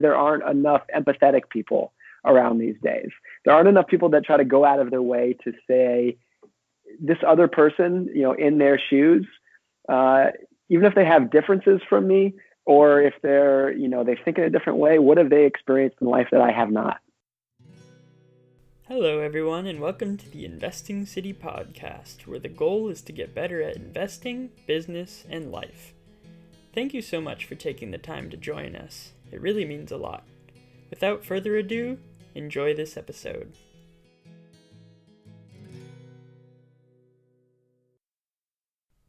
there aren't enough empathetic people around these days. There aren't enough people that try to go out of their way to say this other person, in their shoes, even if they have differences from me, or if they think in a different way, what have they experienced in life that I have not? Hello, everyone, and welcome to the Investing City podcast, where the goal is to get better at investing, business, and life. Thank you so much for taking the time to join us. It really means a lot. Without further ado, enjoy this episode.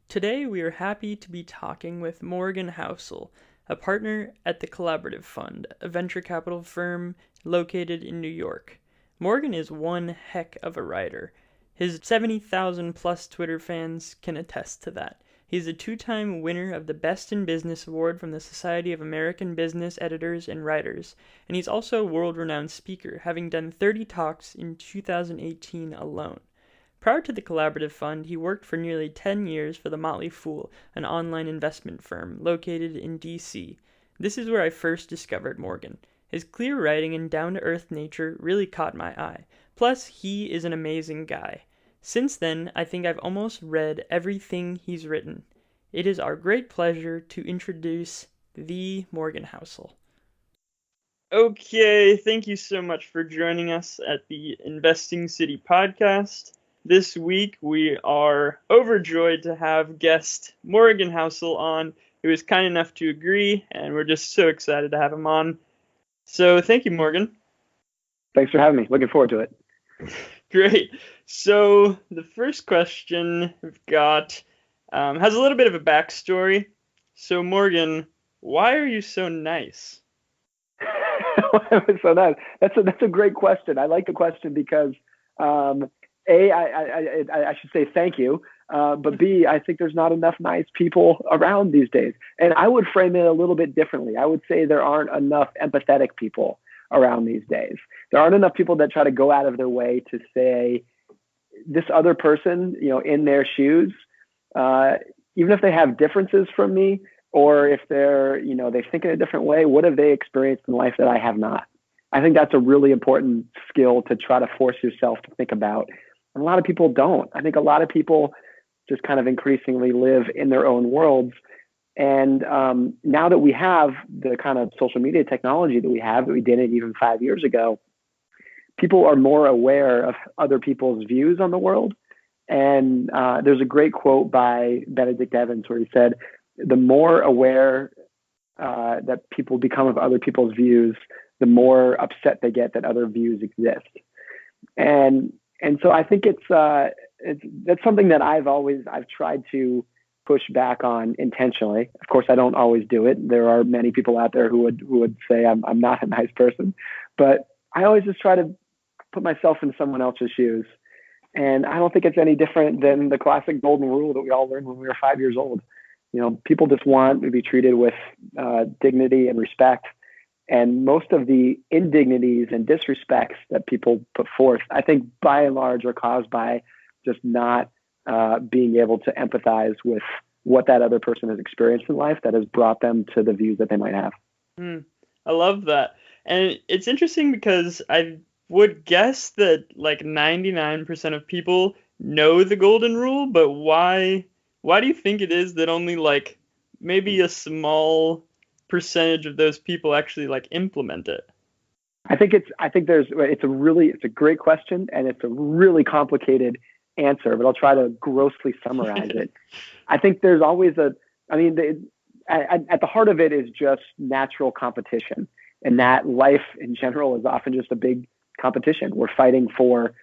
Today, we are happy to be talking with Morgan Housel, a partner at the Collaborative Fund, a venture capital firm located in New York. Morgan is one heck of a writer. His 70,000 plus Twitter fans can attest to that. He's a two-time winner of the Best in Business Award from the Society of American Business Editors and Writers, and he's also a world-renowned speaker, having done 30 talks in 2018 alone. Prior to the Collaborative Fund, he worked for nearly 10 years for The Motley Fool, an online investment firm located in D.C. This is where I first discovered Morgan. His clear writing and down-to-earth nature really caught my eye. Plus, he is an amazing guy. Since then, I think I've almost read everything he's written. It is our great pleasure to introduce the Morgan Housel. Okay, thank you so much for joining us at the Investing City podcast. This week, we are overjoyed to have guest Morgan Housel on, who is kind enough to agree, and we're just so excited to have him on. So thank you, Morgan. Thanks for having me. Looking forward to it. Great. So the first question we've got has a little bit of a backstory. So Morgan, why are you so nice? So that's a great question. I like the question because I should say thank you. But B, I think there's not enough nice people around these days. And I would frame it a little bit differently. I would say there aren't enough empathetic people around these days. There aren't enough people that try to go out of their way to say this other person, in their shoes, even if they have differences from me, or if they think in a different way, what have they experienced in life that I have not? I think that's a really important skill to try to force yourself to think about. And a lot of people don't. I think a lot of people just kind of increasingly live in their own worlds. And now that we have the kind of social media technology that we didn't even 5 years ago, people are more aware of other people's views on the world. And there's a great quote by Benedict Evans where he said, the more aware that people become of other people's views, the more upset they get that other views exist. And so I think that's something that I've tried to push back on intentionally. Of course, I don't always do it. There are many people out there who would say I'm not a nice person, but I always just try to put myself in someone else's shoes. And I don't think it's any different than the classic golden rule that we all learned when we were 5 years old. People just want to be treated with dignity and respect. And most of the indignities and disrespects that people put forth, I think by and large are caused by just not being able to empathize with what that other person has experienced in life that has brought them to the views that they might have. I love that. And it's interesting because I would guess that like 99% of people know the golden rule, but why do you think it is that only like maybe a small percentage of those people actually like implement it? I think it's a great question, and it's a really complicated answer, but I'll try to grossly summarize it. I think there's always at the heart of it is just natural competition, and that life in general is often just a big competition. We're fighting for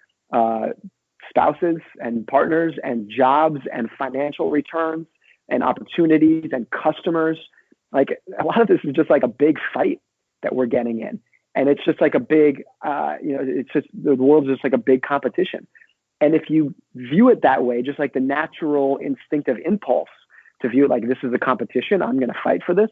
spouses and partners and jobs and financial returns and opportunities and customers. Like a lot of this is just like a big fight that we're getting in. And it's just like a big, it's just the world's just like a big competition. And if you view it that way, just like the natural instinctive impulse to view it like this is a competition, I'm going to fight for this.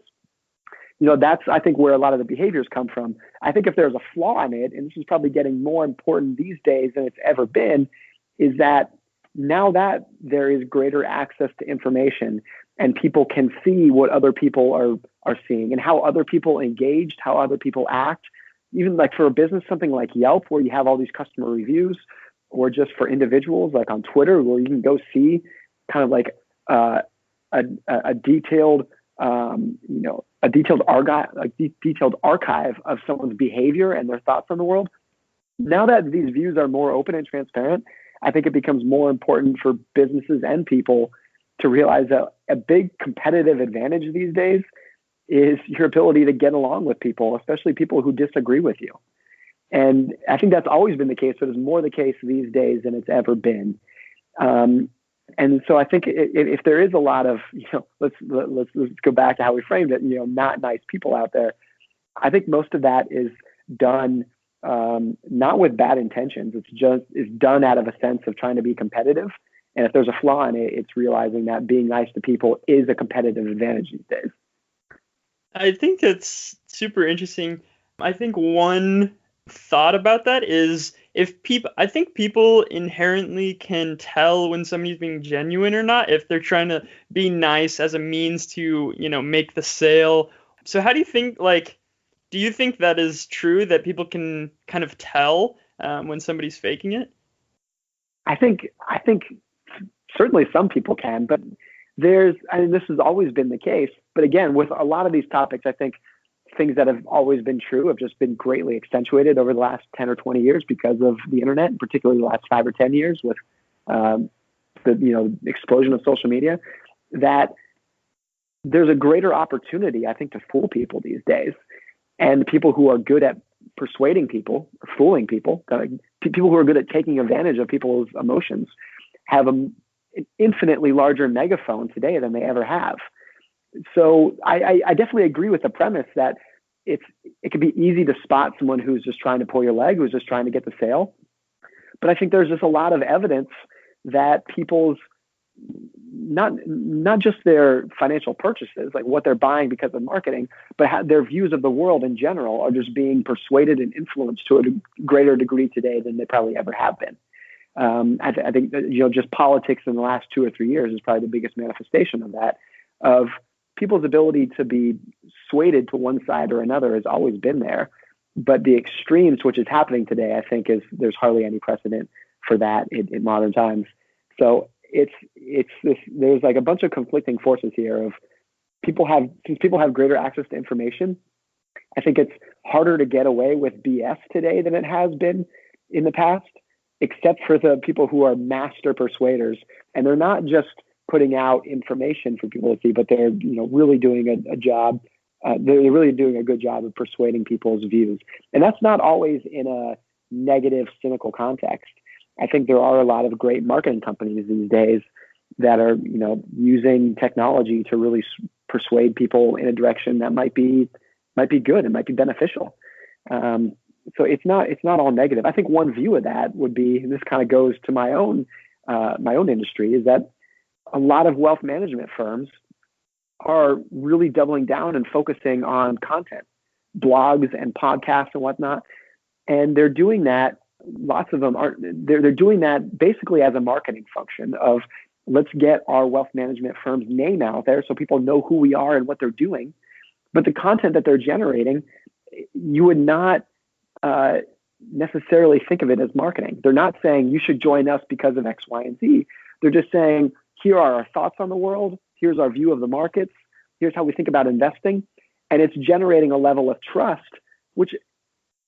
That's, I think, where a lot of the behaviors come from. I think if there's a flaw in it, and this is probably getting more important these days than it's ever been, is that now that there is greater access to information and people can see what other people are seeing and how other people engaged, how other people act. Even like for a business, something like Yelp, where you have all these customer reviews, or just for individuals like on Twitter, where you can go see kind of like a detailed, a detailed archive of someone's behavior and their thoughts on the world. Now that these views are more open and transparent, I think it becomes more important for businesses and people to realize that a big competitive advantage these days is your ability to get along with people, especially people who disagree with you. And I think that's always been the case, but it's more the case these days than it's ever been. And so I think if there is a lot of, let's go back to how we framed it, not nice people out there, I think most of that is done not with bad intentions. It's done out of a sense of trying to be competitive. And if there's a flaw in it, it's realizing that being nice to people is a competitive advantage these days. I think that's super interesting. I think one thought about that is I think people inherently can tell when somebody's being genuine or not, if they're trying to be nice as a means to, make the sale. So how do you think, do you think that is true, that people can kind of tell when somebody's faking it? I think certainly some people can, but this has always been the case. But again, with a lot of these topics, I think things that have always been true have just been greatly accentuated over the last 10 or 20 years because of the internet, and particularly the last 5 or 10 years with the explosion of social media, that there's a greater opportunity, I think, to fool people these days. And people who are good at persuading people, or fooling people, people who are good at taking advantage of people's emotions, have an infinitely larger megaphone today than they ever have. So I definitely agree with the premise that it can be easy to spot someone who's just trying to pull your leg, who's just trying to get the sale. But I think there's just a lot of evidence that people's not just their financial purchases, like what they're buying because of marketing, but how their views of the world in general are just being persuaded and influenced to a greater degree today than they probably ever have been. I think that, just politics in the last 2 or 3 years is probably the biggest manifestation of that, of people's ability to be swayed to one side or another has always been there. But the extremes, which is happening today, I think there's hardly any precedent for that in modern times. So there's like a bunch of conflicting forces here of since people have greater access to information, I think it's harder to get away with BS today than it has been in the past, except for the people who are master persuaders. And they're not just putting out information for people to see, but they're really doing a job. They're really doing a good job of persuading people's views. And that's not always in a negative, cynical context. I think there are a lot of great marketing companies these days that are, using technology to really persuade people in a direction that might be good and might be beneficial. So it's not all negative. I think one view of that would be, and this kind of goes to my own industry, is that a lot of wealth management firms are really doubling down and focusing on content, blogs and podcasts and whatnot. And they're doing that. Lots of them are. They're doing that basically as a marketing function of, let's get our wealth management firm's name out there so people know who we are and what they're doing. But the content that they're generating, you would not necessarily think of it as marketing. They're not saying you should join us because of X, Y, and Z. They're just saying, here are our thoughts on the world. Here's our view of the markets. Here's how we think about investing. And it's generating a level of trust, which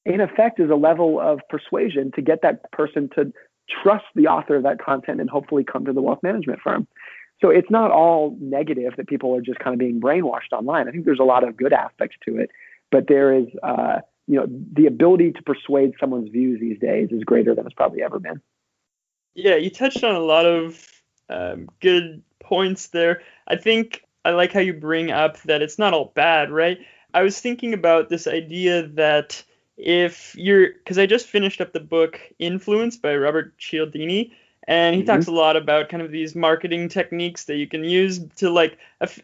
in effect is a level of persuasion to get that person to trust the author of that content and hopefully come to the wealth management firm. So it's not all negative that people are just kind of being brainwashed online. I think there's a lot of good aspects to it, but there is, the ability to persuade someone's views these days is greater than it's probably ever been. Yeah, you touched on a lot of good points there. I think I like how you bring up that it's not all bad, right? I was thinking about this idea that because I just finished up the book Influence by Robert Cialdini, and he talks a lot about kind of these marketing techniques that you can use to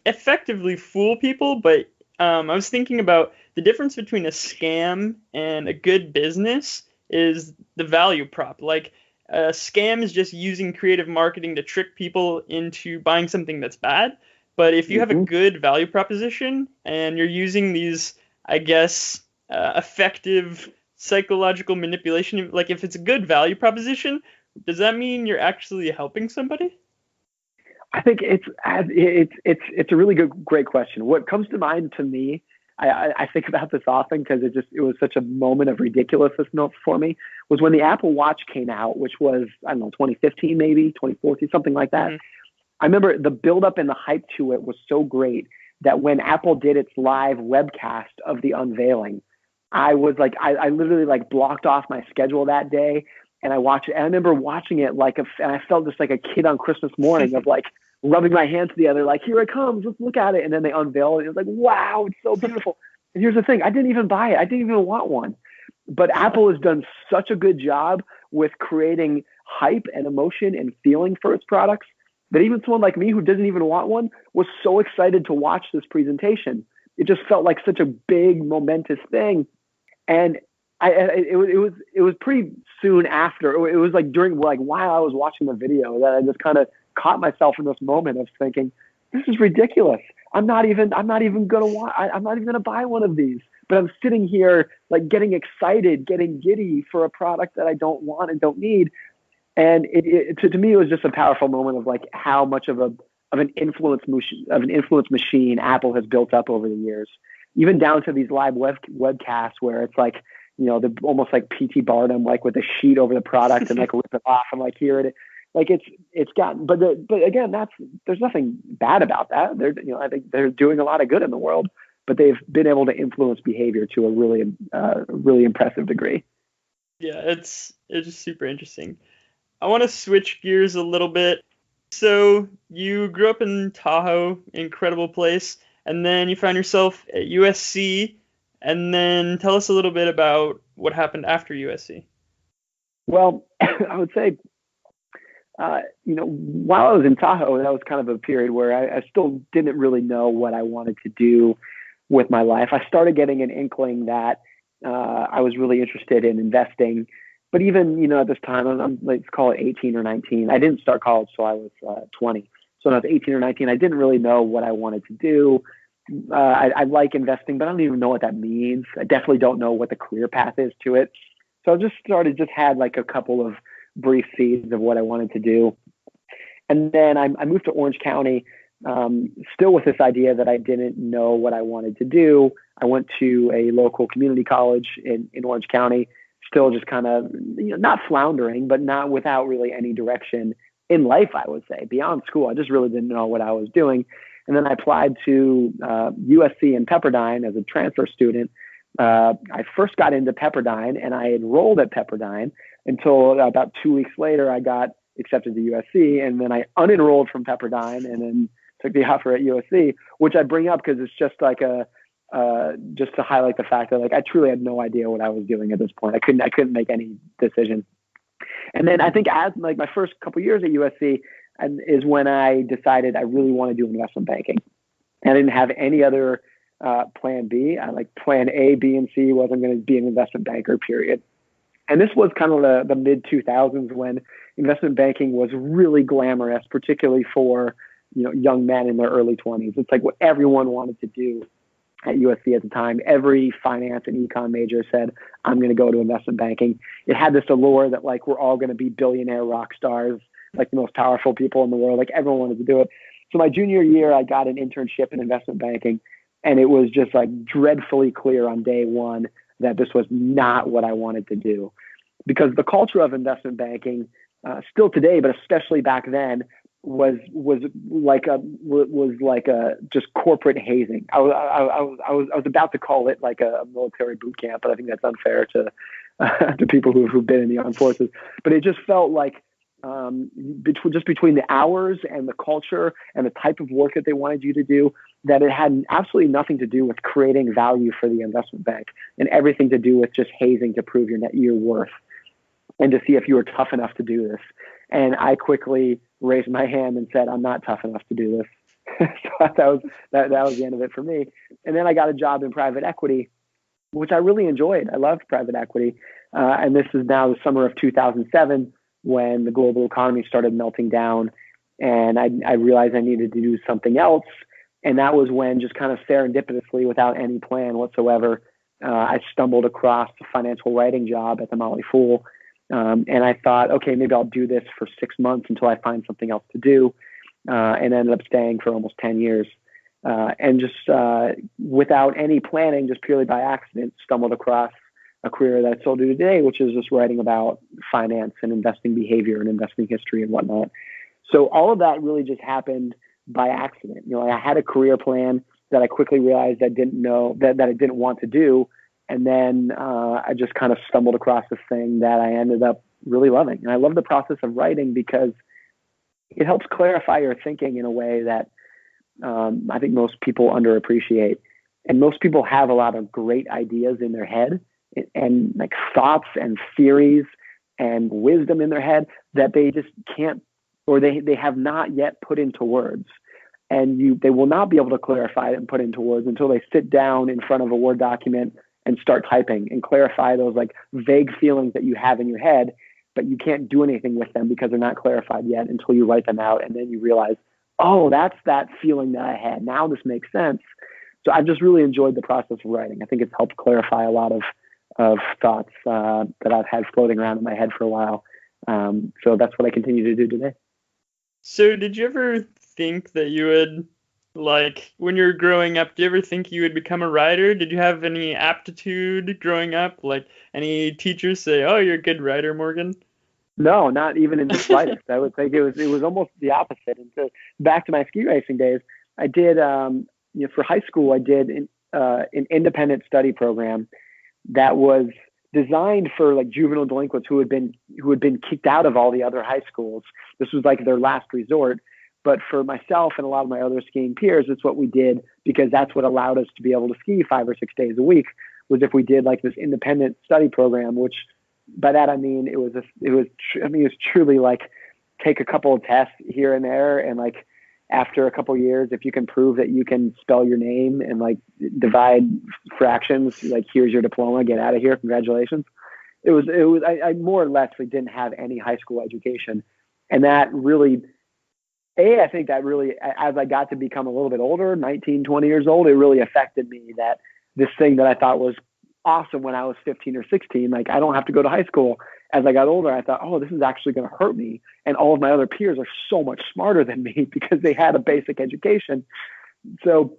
effectively fool people. But I was thinking about the difference between a scam and a good business is the value prop. Like, a scam is just using creative marketing to trick people into buying something that's bad. But if you have a Mm-hmm. good value proposition and you're using these, I guess, effective psychological manipulation, like if it's a good value proposition, does that mean you're actually helping somebody? I think it's a really great question. What comes to mind to me, I think about this often because it was such a moment of ridiculousness for me, was when the Apple Watch came out, which was, I don't know, 2015 maybe 2014, something like that. Mm-hmm. I remember the buildup and the hype to it was so great that when Apple did its live webcast of the unveiling, I was like, I literally like blocked off my schedule that day and I watched it. And I remember watching it and I felt just like a kid on Christmas morning of like rubbing my hands together, like, here it comes, let's look at it. And then they unveiled it. It was like, wow, it's so beautiful. And here's the thing, I didn't even buy it. I didn't even want one. But Apple has done such a good job with creating hype and emotion and feeling for its products that even someone like me who doesn't even want one was so excited to watch this presentation. It just felt like such a big, momentous thing. And it was pretty soon after. It was like during, like, while I was watching the video that I just kind of caught myself in this moment of thinking, this is ridiculous. I'm not even gonna buy one of these. But I'm sitting here like getting excited, getting giddy for a product that I don't want and don't need. And to me, it was just a powerful moment of like how much of an influence machine Apple has built up over the years, even down to these live webcasts where it's like, the almost like PT Barnum, like with a sheet over the product and like rip it off and like here it is. Like it's gotten, but again, there's nothing bad about that. I think they're doing a lot of good in the world, but they've been able to influence behavior to a really impressive degree. Yeah, it's just super interesting. I want to switch gears a little bit. So you grew up in Tahoe, incredible place, and then you found yourself at USC, and then tell us a little bit about what happened after USC. Well, I would say, while I was in Tahoe, that was kind of a period where I still didn't really know what I wanted to do with my life. I started getting an inkling that I was really interested in investing. But even, at this time, let's call it 18 or 19. I didn't start college till I was 20. So when I was 18 or 19, I didn't really know what I wanted to do. I like investing, but I don't even know what that means. I definitely don't know what the career path is to it. So I just had like a couple of brief seeds of what I wanted to do. And then I moved to Orange County, still with this idea that I didn't know what I wanted to do. I went to a local community college in Orange County, still just kind of, not floundering, but not without really any direction in life, I would say. Beyond school, I just really didn't know what I was doing. And then I applied to USC and Pepperdine as a transfer student. I first got into Pepperdine and I enrolled at Pepperdine until about 2 weeks later, I got accepted to USC. And then I unenrolled from Pepperdine and then took the offer at USC, which I bring up because it's just like just to highlight the fact that like I truly had no idea what I was doing at this point. I couldn't make any decision. And then I think as like my first couple years at USC is when I decided I really want to do investment banking. I didn't have any other plan B. I like plan A, B, and C wasn't going to be an investment banker, period. And this was kind of the mid 2000s when investment banking was really glamorous, particularly for young men in their early 20s. It's like what everyone wanted to do at USC at the time. Every finance and econ major said, I'm going to go to investment banking. It had this allure that like we're all going to be billionaire rock stars, like the most powerful people in the world. Like everyone wanted to do it. So my junior year, I got an internship in investment banking, and it was just like dreadfully clear on day one that this was not what I wanted to do, because the culture of investment banking, still today, but especially back then, was like a just corporate hazing. I was about to call it like a military boot camp, but I think that's unfair to people who've been in the armed forces. But it just felt like between the hours and the culture and the type of work that they wanted you to do, that it had absolutely nothing to do with creating value for the investment bank and everything to do with just hazing to prove your worth and to see if you were tough enough to do this. And I quickly raised my hand and said, I'm not tough enough to do this. So that was the end of it for me. And then I got a job in private equity, which I really enjoyed. I loved private equity. And this is now the summer of 2007 when the global economy started melting down. And I realized I needed to do something else. And that was when, just kind of serendipitously, without any plan whatsoever, I stumbled across a financial writing job at the Motley Fool. And I thought, okay, maybe I'll do this for 6 months until I find something else to do. And ended up staying for almost 10 years. And just without any planning, just purely by accident, stumbled across a career that I still do today, which is just writing about finance and investing behavior and investing history and whatnot. So all of that really just happened by accident. I had a career plan that I quickly realized I didn't know that I didn't want to do. And then I just kind of stumbled across this thing that I ended up really loving. And I love the process of writing because it helps clarify your thinking in a way that I think most people underappreciate. And most people have a lot of great ideas in their head and like thoughts and theories and wisdom in their head that they just can't, or they have not yet put into words. And they will not be able to clarify it and put into words until they sit down in front of a Word document and start typing and clarify those like vague feelings that you have in your head, but you can't do anything with them because they're not clarified yet until you write them out. And then you realize, oh, that's that feeling that I had. Now this makes sense. So I've just really enjoyed the process of writing. I think it's helped clarify a lot of thoughts that I've had floating around in my head for a while. So that's what I continue to do today. So did you ever think that you would, like, when you were growing up, do you ever think you would become a writer? Did you have any aptitude growing up? Like, any teachers say, oh, you're a good writer, Morgan? No, not even in the slightest. I would think it was almost the opposite. And so back to my ski racing days, I did, for high school, I did an independent study program that was designed for like juvenile delinquents who had been kicked out of all the other high schools. This was like their last resort. But for myself and a lot of my other skiing peers, it's what we did because that's what allowed us to be able to ski 5 or 6 days a week, was if we did like this independent study program, which by that I mean it was truly like take a couple of tests here and there, and like after a couple of years, if you can prove that you can spell your name and like divide fractions, like here's your diploma, get out of here, congratulations. I more or less didn't have any high school education, and that really, I think that really, as I got to become a little bit older, 19, 20 years old, it really affected me that this thing that I thought was awesome when I was 15 or 16, like I don't have to go to high school. As I got older, I thought, oh, this is actually going to hurt me. And all of my other peers are so much smarter than me because they had a basic education. So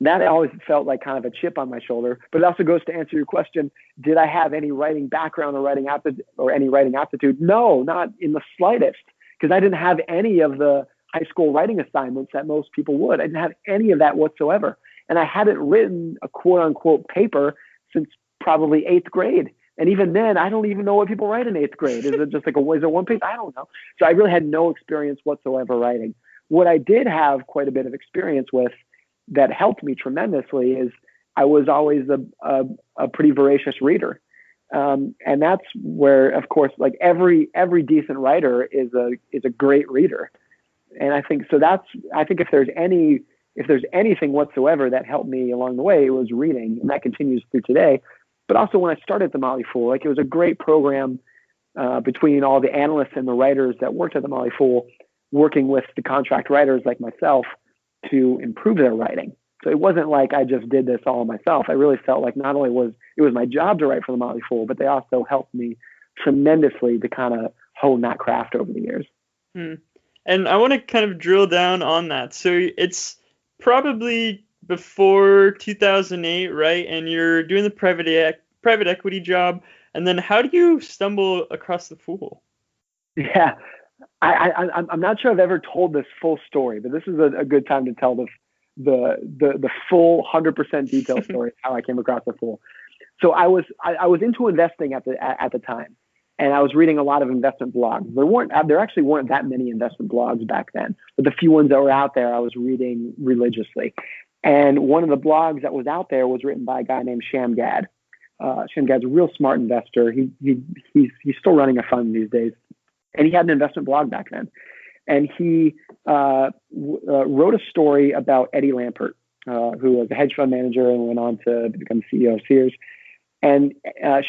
that always felt like kind of a chip on my shoulder. But it also goes to answer your question, did I have any writing background or writing aptitude? No, not in the slightest, because I didn't have any of the high school writing assignments that most people would. I didn't have any of that whatsoever. And I hadn't written a quote unquote paper since probably 8th grade. And even then, I don't even know what people write in 8th grade. Is it just like is it one page? I don't know. So I really had no experience whatsoever writing. What I did have quite a bit of experience with that helped me tremendously is I was always a pretty voracious reader. And that's where, of course, like every decent writer is a great reader. And I think if there's anything whatsoever that helped me along the way, it was reading, and that continues through today. But also when I started at the Motley Fool, like it was a great program between all the analysts and the writers that worked at the Motley Fool, working with the contract writers like myself to improve their writing. So it wasn't like I just did this all myself. I really felt like not only was it my job to write for the Motley Fool, but they also helped me tremendously to kind of hone that craft over the years. And I want to kind of drill down on that. So it's probably before 2008, right? And you're doing the private equity job. And then how do you stumble across the Fool? Yeah, I'm not sure I've ever told this full story, but this is a good time to tell the full 100% detailed story of how I came across the Fool. So I was into investing at the time, and I was reading a lot of investment blogs. There actually weren't that many investment blogs back then, but the few ones that were out there, I was reading religiously. And one of the blogs that was out there was written by a guy named Shamgad. Shamgad's a real smart investor. He's still running a fund these days, and he had an investment blog back then. And he wrote a story about Eddie Lampert, who was a hedge fund manager and went on to become CEO of Sears. And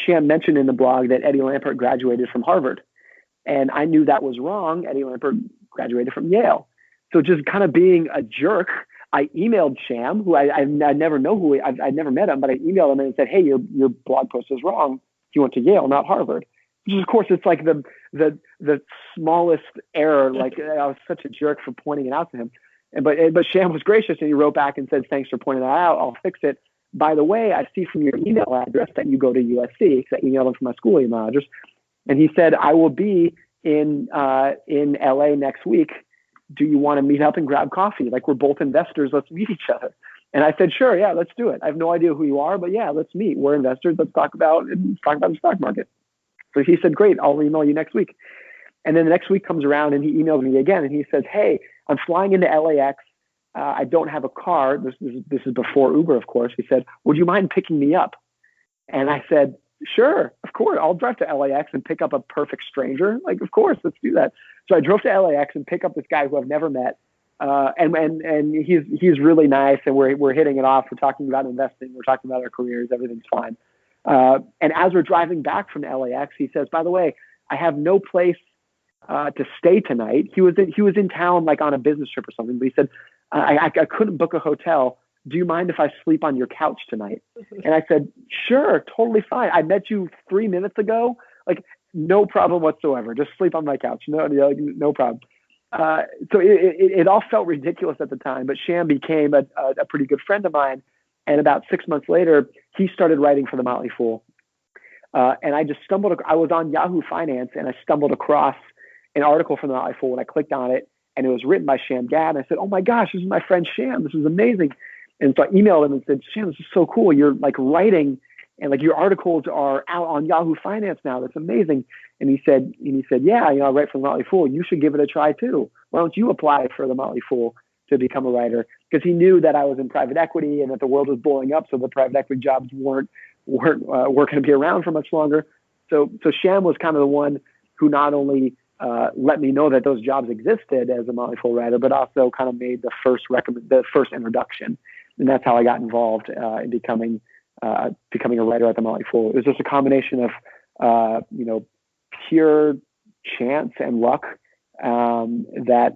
Sham mentioned in the blog that Eddie Lampert graduated from Harvard. And I knew that was wrong. Eddie Lampert graduated from Yale. So just kind of being a jerk, I emailed Sham, who I never know who I'd never met him, but I emailed him and said, hey, your blog post is wrong. He went to Yale, not Harvard. Which is, of course, it's like the smallest error. Like, I was such a jerk for pointing it out to him. But Sham was gracious, and he wrote back and said, thanks for pointing that out. I'll fix it. By the way, I see from your email address that you go to USC, because I emailed him from my school email address. And he said, I will be in LA next week. Do you want to meet up and grab coffee? Like, we're both investors. Let's meet each other. And I said, sure, yeah, let's do it. I have no idea who you are, but yeah, let's meet. We're investors. Let's talk about the stock market. So he said, great, I'll email you next week. And then the next week comes around and he emails me again and he says, hey, I'm flying into LAX. I don't have a car. This is before Uber, of course. He said, would you mind picking me up? And I said, sure, of course. I'll drive to LAX and pick up a perfect stranger. Like, of course, let's do that. So I drove to LAX and pick up this guy who I've never met. And he's really nice. And we're hitting it off. We're talking about investing. We're talking about our careers. Everything's fine. And as we're driving back from LAX, he says, by the way, I have no place to stay tonight. He was in town, like on a business trip or something, but he said, I couldn't book a hotel. Do you mind if I sleep on your couch tonight? And I said, sure, totally fine. I met you 3 minutes ago. Like, no problem whatsoever. Just sleep on my couch. No problem. So it all felt ridiculous at the time, but Sham became a pretty good friend of mine. And about 6 months later, he started writing for The Motley Fool. And I just I was on Yahoo Finance and I stumbled across an article from The Motley Fool and I clicked on it and it was written by Sham Gad. And I said, oh my gosh, this is my friend Sham. This is amazing. And so I emailed him and said, Sham, this is so cool. You're like writing and like your articles are out on Yahoo Finance now. That's amazing. And he said, yeah, I write for The Motley Fool. You should give it a try too. Why don't you apply for The Motley Fool to become a writer? Because he knew that I was in private equity and that the world was blowing up. So the private equity jobs weren't going to be around for much longer. So Sham was kind of the one who not only let me know that those jobs existed as a Motley Fool writer, but also kind of made the first introduction. And that's how I got involved in becoming a writer at the Motley Fool. It was just a combination of pure chance and luck that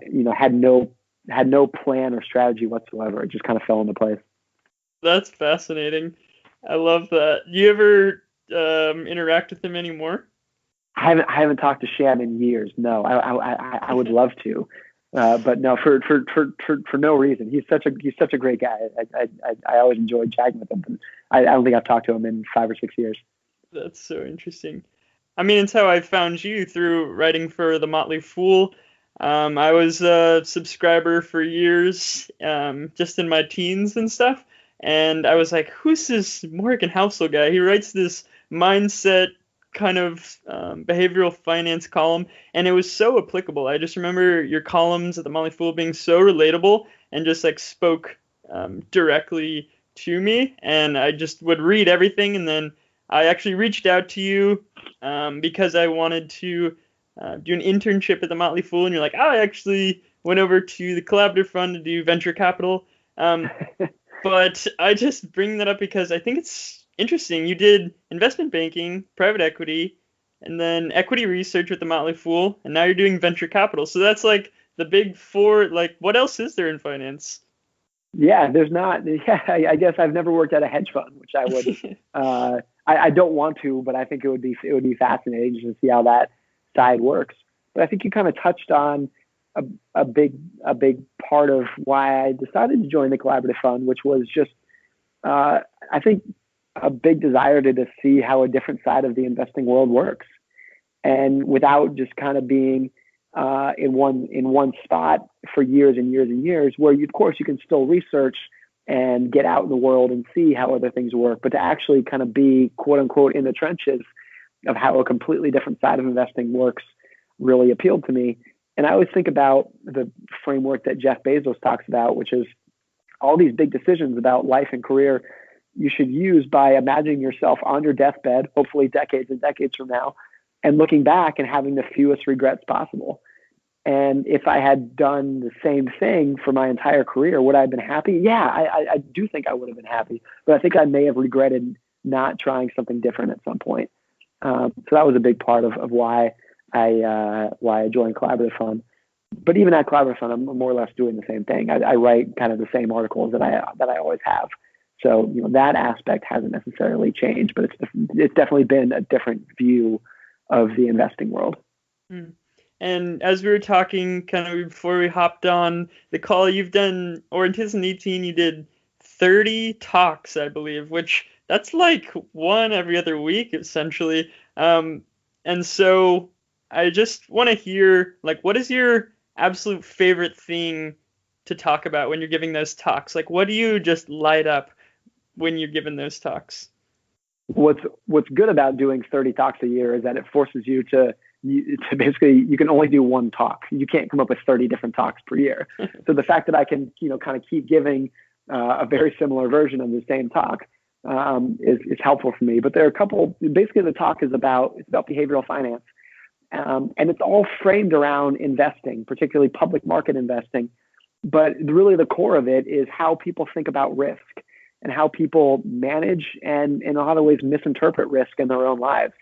had no plan or strategy whatsoever. It just kind of fell into place. That's fascinating. I love that. Do you ever interact with him anymore? I haven't talked to Sham in years. No, I would love to, but no, for no reason. He's such a great guy. I always enjoyed chatting with him. But I don't think I've talked to him in 5 or 6 years. That's so interesting. I mean, it's how I found you, through writing for The Motley Fool. I was a subscriber for years, just in my teens and stuff. And I was like, who's this Morgan Housel guy? He writes this mindset kind of behavioral finance column, and it was so applicable. I just remember your columns at the Motley Fool being so relatable and just like spoke directly to me. And I just would read everything, and then I actually reached out to you because I wanted to do an internship at the Motley Fool, and you're like, I actually went over to the Collaborative Fund to do venture capital. But I just bring that up because I think it's interesting. You did investment banking, private equity, and then equity research with the Motley Fool, and now you're doing venture capital. So that's like the big four. Like, what else is there in finance? Yeah, there's not. Yeah, I guess I've never worked at a hedge fund, which I would. I don't want to, but I think it would be fascinating to see how that side works. But I think you kind of touched on a big part of why I decided to join the Collaborative Fund, which was just I think a big desire to see how a different side of the investing world works, and without just kind of being in one spot for years and years and years, where of course you can still research and get out in the world and see how other things work, but to actually kind of be quote unquote in the trenches of how a completely different side of investing works really appealed to me. And I always think about the framework that Jeff Bezos talks about, which is all these big decisions about life and career you should use by imagining yourself on your deathbed, hopefully decades and decades from now, and looking back and having the fewest regrets possible. And if I had done the same thing for my entire career, would I have been happy? Yeah, I do think I would have been happy, but I think I may have regretted not trying something different at some point. So that was a big part of why I joined Collaborative Fund. But even at Collaborative Fund, I'm more or less doing the same thing. I write kind of the same articles that I always have. So that aspect hasn't necessarily changed, but it's definitely been a different view of the investing world. Mm. And as we were talking kind of before we hopped on the call, you've done, or in 2018, you did 30 talks, I believe, which that's like one every other week, essentially. And so I just want to hear, like, what is your absolute favorite thing to talk about when you're giving those talks? Like, what do you just light up when you're giving those talks? What's good about doing 30 talks a year is that it forces you to basically, you can only do one talk. You can't come up with 30 different talks per year. So the fact that I can, kind of keep giving a very similar version of the same talk is helpful for me. But there are a couple, basically the talk is about behavioral finance. And it's all framed around investing, particularly public market investing. But really the core of it is how people think about risk and how people manage and in a lot of ways misinterpret risk in their own lives,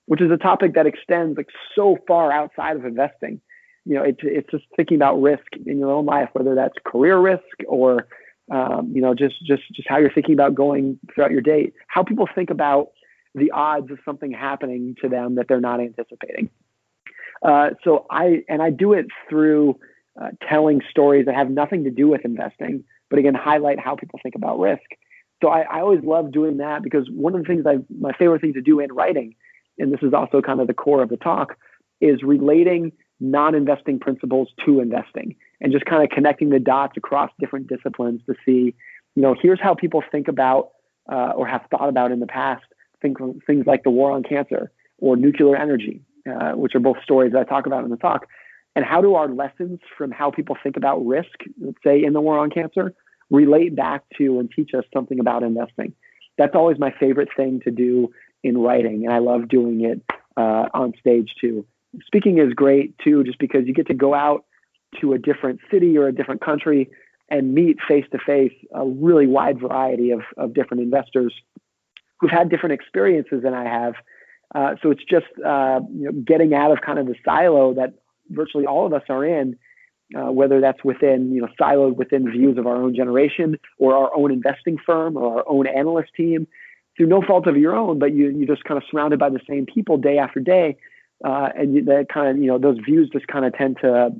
which is a topic that extends like so far outside of investing. It's just thinking about risk in your own life, whether that's career risk or just how you're thinking about going throughout your day, how people think about the odds of something happening to them that they're not anticipating. So I do it through telling stories that have nothing to do with investing, but again, highlight how people think about risk. So I always love doing that because one of the things my favorite thing to do in writing, and this is also kind of the core of the talk, is relating non-investing principles to investing and just kind of connecting the dots across different disciplines to see, here's how people think about or have thought about in the past, things like the war on cancer or nuclear energy, which are both stories that I talk about in the talk. And how do our lessons from how people think about risk, let's say in the war on cancer, relate back to and teach us something about investing? That's always my favorite thing to do in writing, and I love doing it on stage too. Speaking is great too, just because you get to go out to a different city or a different country and meet face to face a really wide variety of different investors who've had different experiences than I have. So it's just getting out of kind of the silo that virtually all of us are in, whether that's within, siloed within views of our own generation or our own investing firm or our own analyst team, through no fault of your own, but you're just kind of surrounded by the same people day after day. And that kind of, those views just kind of tend to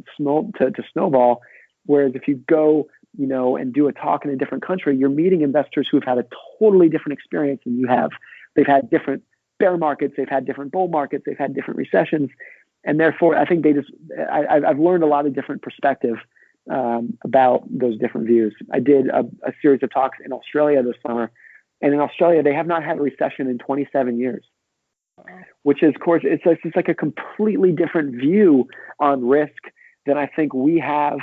snowball. Whereas if you go, and do a talk in a different country, you're meeting investors who've had a totally different experience than you have. They've had different bear markets, they've had different bull markets, they've had different recessions. And therefore, I think I've learned a lot of different perspective about those different views. I did a series of talks in Australia this summer, and in Australia, they have not had a recession in 27 years, which is, of course, it's like a completely different view on risk than I think we have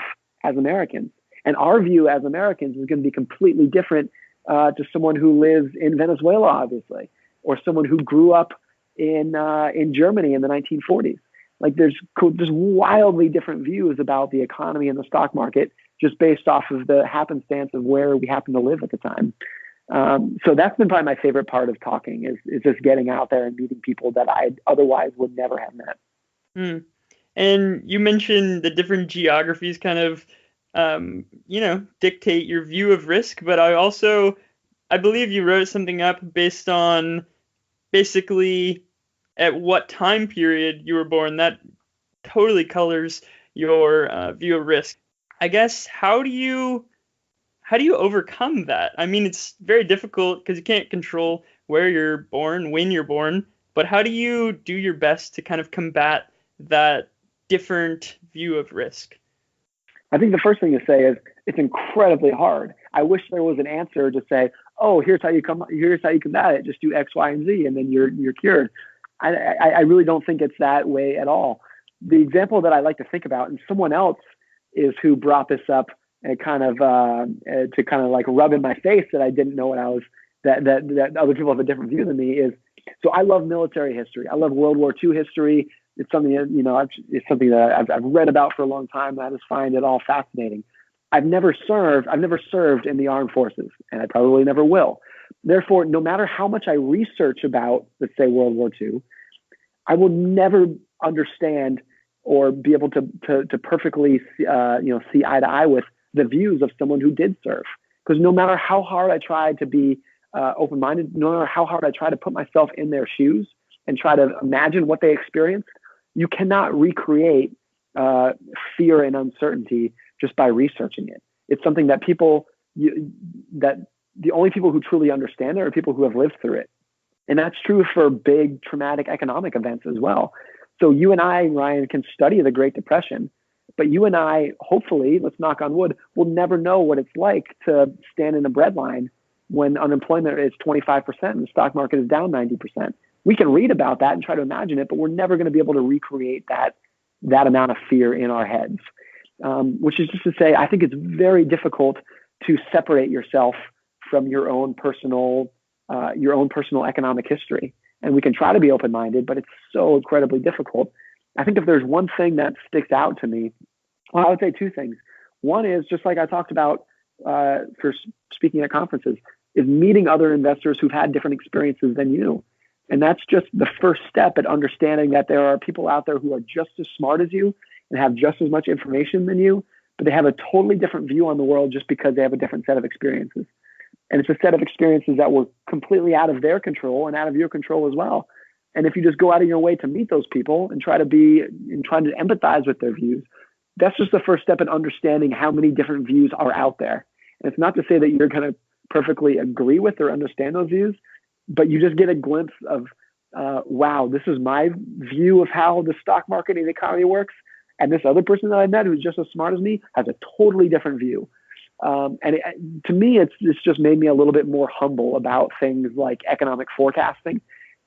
as Americans. And our view as Americans is going to be completely different to someone who lives in Venezuela, obviously, or someone who grew up in Germany in the 1940s. Like there's wildly different views about the economy and the stock market just based off of the happenstance of where we happen to live at the time. So that's been probably my favorite part of talking is just getting out there and meeting people that I otherwise would never have met. Mm. And you mentioned the different geographies kind of, dictate your view of risk, but I believe you wrote something up based on basically at what time period you were born. That totally colors your view of risk. I guess, how do you overcome that? I mean, it's very difficult because you can't control where you're born, when you're born, but how do you do your best to kind of combat that different view of risk? I think the first thing to say is it's incredibly hard. I wish there was an answer to say, oh, here's how you combat it. Just do X, Y, and Z, and then you're cured. I really don't think it's that way at all. The example that I like to think about, and someone else is who brought this up and kind of to kind of like rub in my face that I didn't know what I was, that other people have a different view than me, is, so I love military history. I love World War II history. It's something that, it's something that I've read about for a long time. I just find it all fascinating. I've never served in the armed forces, and I probably never will. Therefore, no matter how much I research about, let's say, World War II, I will never understand or be able to perfectly see eye to eye with the views of someone who did surf. Because no matter how hard I tried to be open-minded, no matter how hard I try to put myself in their shoes and try to imagine what they experienced, you cannot recreate fear and uncertainty just by researching it. It's something that that the only people who truly understand it are people who have lived through it. And that's true for big traumatic economic events as well. So you and I, Ryan, can study the Great Depression, but you and I, hopefully, let's knock on wood, will never know what it's like to stand in a bread line when unemployment is 25% and the stock market is down 90%. We can read about that and try to imagine it, but we're never going to be able to recreate that amount of fear in our heads, which is just to say, I think it's very difficult to separate yourself from your own personal economic history. And we can try to be open-minded, but it's so incredibly difficult. I think if there's one thing that sticks out to me, well, I would say two things. One is, just like I talked about for speaking at conferences, is meeting other investors who've had different experiences than you. And that's just the first step at understanding that there are people out there who are just as smart as you and have just as much information than you, but they have a totally different view on the world just because they have a different set of experiences. And it's a set of experiences that were completely out of their control and out of your control as well. And if you just go out of your way to meet those people and try to empathize with their views, that's just the first step in understanding how many different views are out there. And it's not to say that you're going to perfectly agree with or understand those views, but you just get a glimpse of, wow, this is my view of how the stock market and the economy works. And this other person that I met who's just as smart as me has a totally different view. To me, it's just made me a little bit more humble about things like economic forecasting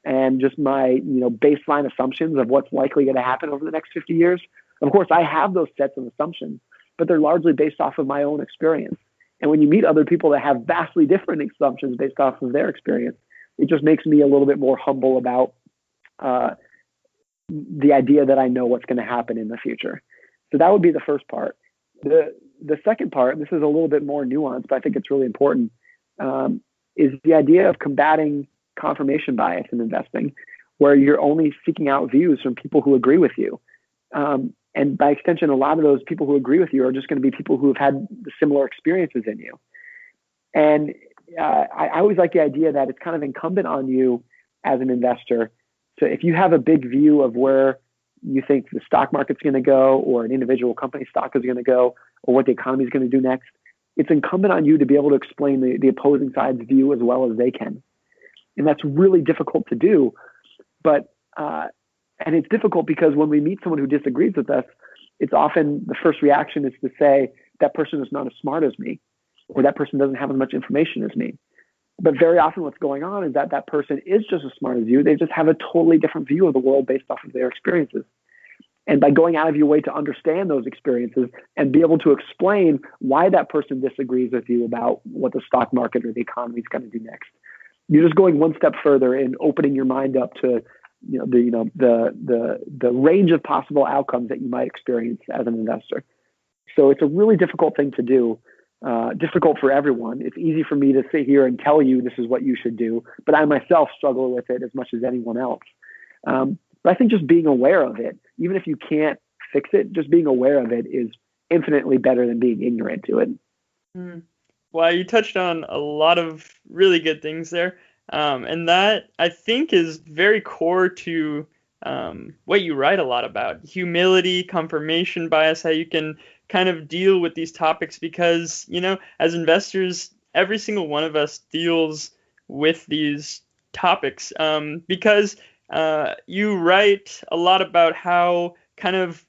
and just my baseline assumptions of what's likely going to happen over the next 50 years. Of course, I have those sets of assumptions, but they're largely based off of my own experience. And when you meet other people that have vastly different assumptions based off of their experience, it just makes me a little bit more humble about the idea that I know what's going to happen in the future. So that would be the first part. The second part, and this is a little bit more nuanced, but I think it's really important, is the idea of combating confirmation bias in investing, where you're only seeking out views from people who agree with you. And by extension, a lot of those people who agree with you are just going to be people who have had similar experiences in you. And I always like the idea that it's kind of incumbent on you as an investor. So if you have a big view of where you think the stock market's going to go, or an individual company stock is going to go, or what the economy is going to do next, it's incumbent on you to be able to explain the opposing side's view as well as they can. And that's really difficult to do. But and it's difficult because when we meet someone who disagrees with us, it's often the first reaction is to say that person is not as smart as me, or that person doesn't have as much information as me. But very often what's going on is that person is just as smart as you. They just have a totally different view of the world based off of their experiences. And by going out of your way to understand those experiences and be able to explain why that person disagrees with you about what the stock market or the economy is going to do next, you're just going one step further in opening your mind up to the range of possible outcomes that you might experience as an investor. So it's a really difficult thing to do. Difficult for everyone. It's easy for me to sit here and tell you this is what you should do, but I myself struggle with it as much as anyone else. But I think just being aware of it, even if you can't fix it, just being aware of it is infinitely better than being ignorant to it. Well, you touched on a lot of really good things there. And that, I think, is very core to what you write a lot about. Humility, confirmation bias, how you can kind of deal with these topics, because, as investors, every single one of us deals with these topics, because you write a lot about how kind of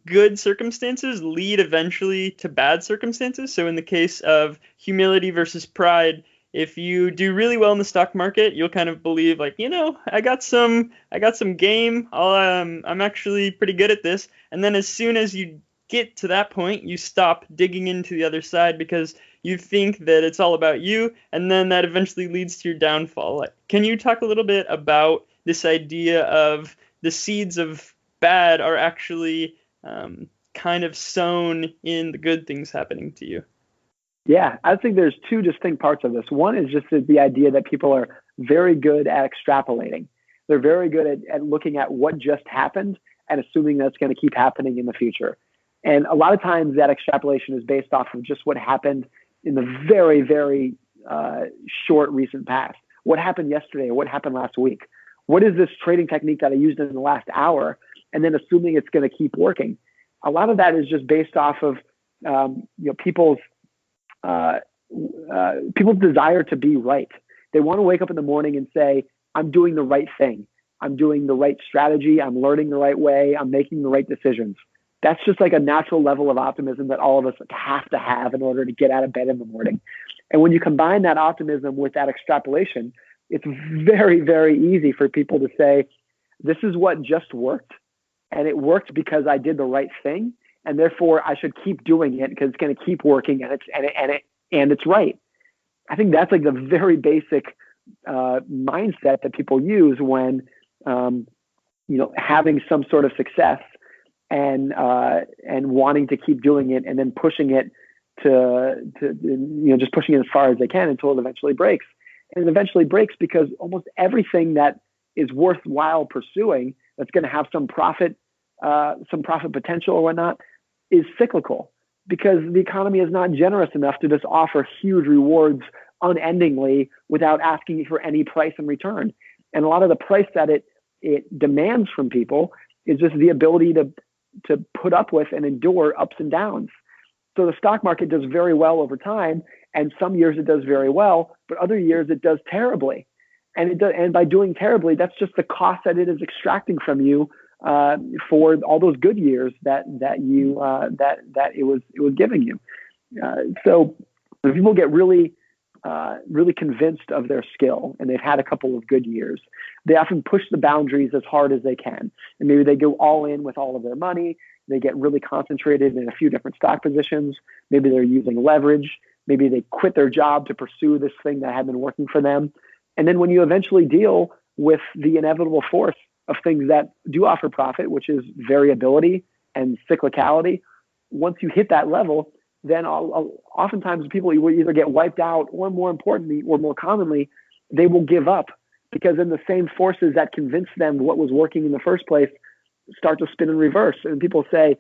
good circumstances lead eventually to bad circumstances. So in the case of humility versus pride, if you do really well in the stock market, you'll kind of believe like, I got some game. I'm actually pretty good at this. And then as soon as you get to that point, you stop digging into the other side because you think that it's all about you, and then that eventually leads to your downfall. Can you talk a little bit about this idea of the seeds of bad are actually kind of sown in the good things happening to you? Yeah, I think there's two distinct parts of this. One is just the idea that people are very good at extrapolating. They're very good at looking at what just happened and assuming that's going to keep happening in the future. And a lot of times that extrapolation is based off of just what happened in the very, very short recent past. What happened yesterday or what happened last week? What is this trading technique that I used in the last hour? And then assuming it's going to keep working. A lot of that is just based off of people's desire to be right. They want to wake up in the morning and say, I'm doing the right thing. I'm doing the right strategy. I'm learning the right way. I'm making the right decisions. That's just like a natural level of optimism that all of us have to have in order to get out of bed in the morning. And when you combine that optimism with that extrapolation, it's very, very easy for people to say, this is what just worked. And it worked because I did the right thing. And therefore I should keep doing it because it's going to keep working and it's right. I think that's like the very basic mindset that people use when, having some sort of success and wanting to keep doing it and then pushing it to just pushing it as far as they can until it eventually breaks. And it eventually breaks because almost everything that is worthwhile pursuing that's going to have some profit potential or whatnot is cyclical, because the economy is not generous enough to just offer huge rewards unendingly without asking for any price in return. And a lot of the price that it demands from people is just the ability to put up with and endure ups and downs. So the stock market does very well over time, and some years it does very well, but other years it does terribly. And by doing terribly, that's just the cost that it is extracting from you for all those good years that it was giving you. So when people get really convinced of their skill and they've had a couple of good years, they often push the boundaries as hard as they can. And maybe they go all in with all of their money. They get really concentrated in a few different stock positions. Maybe they're using leverage. Maybe they quit their job to pursue this thing that had been working for them. And then when you eventually deal with the inevitable force of things that do offer profit, which is variability and cyclicality, once you hit that level, then oftentimes people will either get wiped out, or more importantly, or more commonly, they will give up, because then the same forces that convinced them what was working in the first place start to spin in reverse. And people say,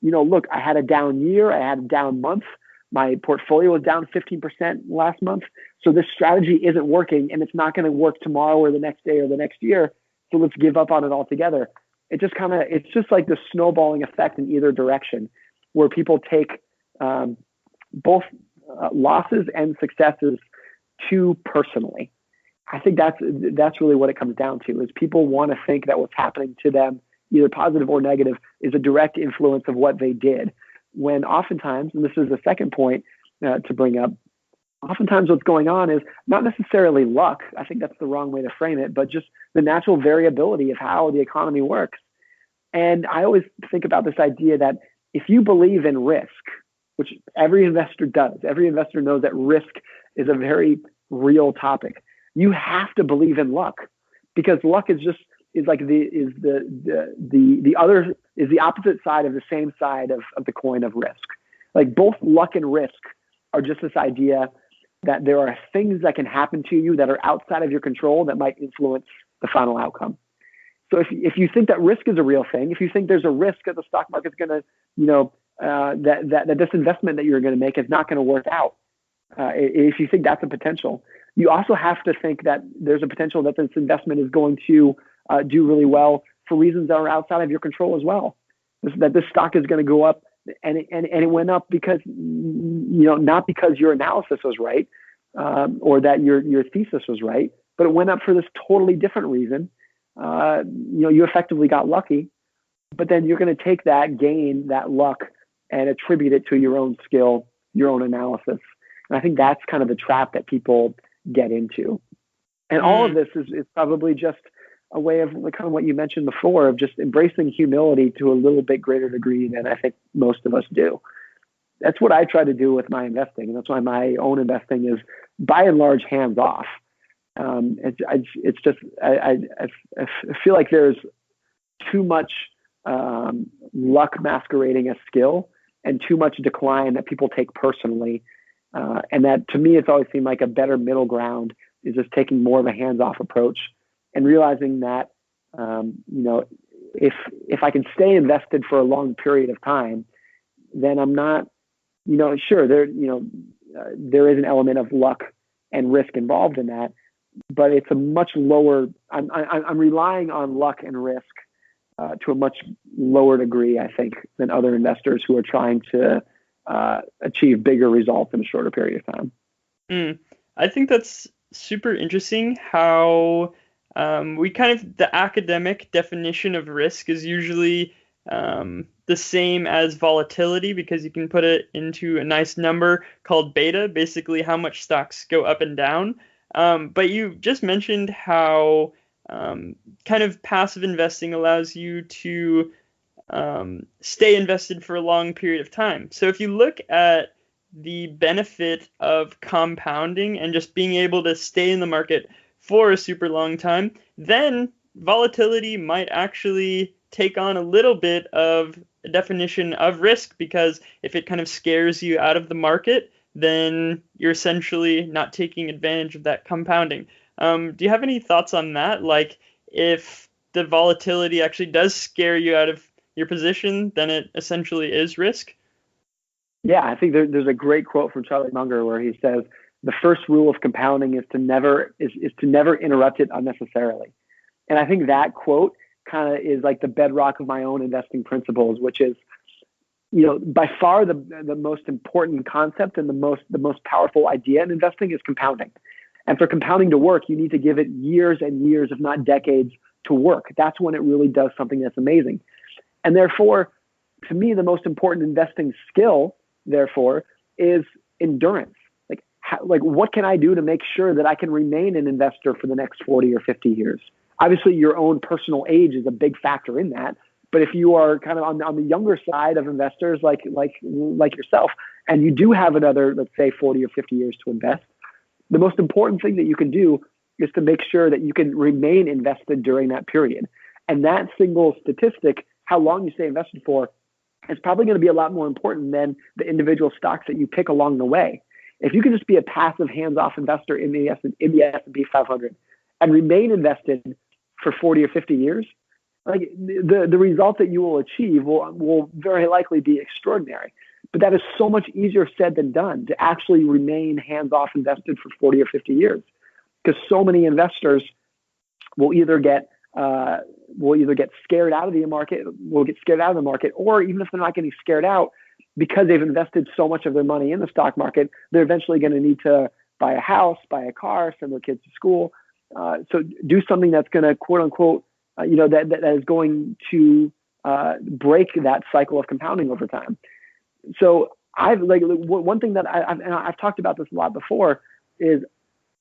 look, I had a down year, I had a down month, my portfolio was down 15% last month, so this strategy isn't working, and it's not going to work tomorrow or the next day or the next year, so let's give up on it altogether. It's just like the snowballing effect in either direction, where people take both losses and successes too personally. I think that's really what it comes down to, is people want to think that what's happening to them, either positive or negative, is a direct influence of what they did. When oftentimes, and this is the second point to bring up, oftentimes what's going on is not necessarily luck. I think that's the wrong way to frame it, but just the natural variability of how the economy works. And I always think about this idea that if you believe in risk, which every investor does, every investor knows that risk is a very real topic, you have to believe in luck, because luck is the opposite side of the same side of the coin of risk. Like, both luck and risk are just this idea that there are things that can happen to you that are outside of your control that might influence the final outcome. So if you think that risk is a real thing, if you think there's a risk that the stock market's going to, that this investment that you're going to make is not going to work out, if you think that's a potential, you also have to think that there's a potential that this investment is going to do really well for reasons that are outside of your control as well. That this stock is going to go up, and it went up because, not because your analysis was right, or that your thesis was right, but it went up for this totally different reason. You effectively got lucky, but then you're going to take that gain, that luck, and attribute it to your own skill, your own analysis. And I think that's kind of the trap that people get into. And all of this is probably just a way of, like, kind of what you mentioned before, of just embracing humility to a little bit greater degree than I think most of us do. That's what I try to do with my investing. And that's why my own investing is, by and large, hands off. It's just, I feel like there's too much luck masquerading as skill, and too much decline that people take personally. And that, to me, it's always seemed like a better middle ground is just taking more of a hands-off approach and realizing that, if I can stay invested for a long period of time, then I'm not, sure, there is an element of luck and risk involved in that, but it's a much lower. I'm relying on luck and risk to a much lower degree, I think, than other investors who are trying to achieve bigger results in a shorter period of time. I think that's super interesting how we kind of, the academic definition of risk is usually the same as volatility, because you can put it into a nice number called beta, basically how much stocks go up and down. But you just mentioned how kind of passive investing allows you to stay invested for a long period of time. So if you look at the benefit of compounding and just being able to stay in the market for a super long time, then volatility might actually take on a little bit of a definition of risk, because if it kind of scares you out of the market, then you're essentially not taking advantage of that compounding. Do you have any thoughts on that? Like, if the volatility actually does scare you out of your position, then it essentially is risk? Yeah, I think there's a great quote from Charlie Munger where he says, the first rule of compounding is to never interrupt it unnecessarily. And I think that quote kind of is like the bedrock of my own investing principles, which is, by far the most important concept and the most powerful idea in investing is compounding. And for compounding to work, you need to give it years and years, if not decades, to work. That's when it really does something that's amazing. And therefore, to me, the most important investing skill, therefore, is endurance. Like what can I do to make sure that I can remain an investor for the next 40 or 50 years? Obviously, your own personal age is a big factor in that. But if you are kind of on the younger side of investors like yourself, and you do have another, let's say, 40 or 50 years to invest, the most important thing that you can do is to make sure that you can remain invested during that period. And that single statistic, how long you stay invested for, is probably going to be a lot more important than the individual stocks that you pick along the way. If you can just be a passive, hands-off investor in the S&P 500 and remain invested for 40 or 50 years, like the result that you will achieve will very likely be extraordinary. But that is so much easier said than done, to actually remain hands-off invested for 40 or 50 years, because so many investors will either get scared out of the market, or even if they're not getting scared out, because they've invested so much of their money in the stock market, they're eventually going to need to buy a house, buy a car, send their kids to school. So do something that's going to, quote unquote, that is going to break that cycle of compounding over time. So one thing that I've talked about this a lot before is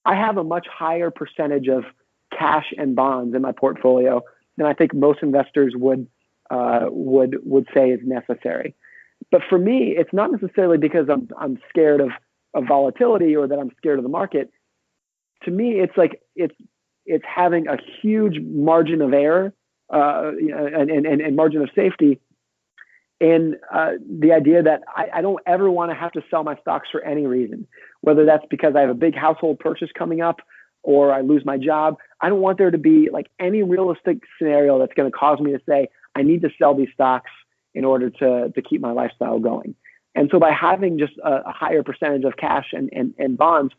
I have a much higher percentage of cash and bonds in my portfolio than I think most investors would say is necessary. But for me, it's not necessarily because I'm scared of volatility or that I'm scared of the market. To me, it's like it's having a huge margin of error and margin of safety, and the idea that I don't ever want to have to sell my stocks for any reason, whether that's because I have a big household purchase coming up or I lose my job. I don't want there to be like any realistic scenario that's going to cause me to say I need to sell these stocks in order to keep my lifestyle going. And so by having just a higher percentage of cash and bonds,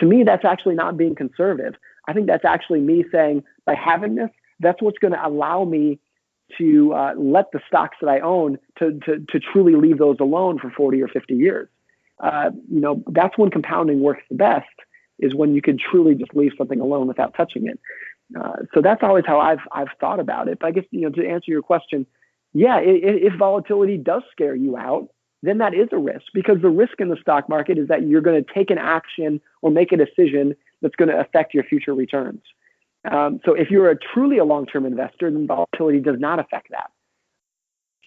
to me, that's actually not being conservative. I think that's actually me saying, by having this, that's what's going to allow me to let the stocks that I own to truly leave those alone for 40 or 50 years. That's when compounding works the best, is when you can truly just leave something alone without touching it. So that's always how I've thought about it. But I guess, to answer your question, yeah, if volatility does scare you out, then that is a risk, because the risk in the stock market is that you're going to take an action or make a decision that's going to affect your future returns. So if you're truly a long-term investor, then volatility does not affect that.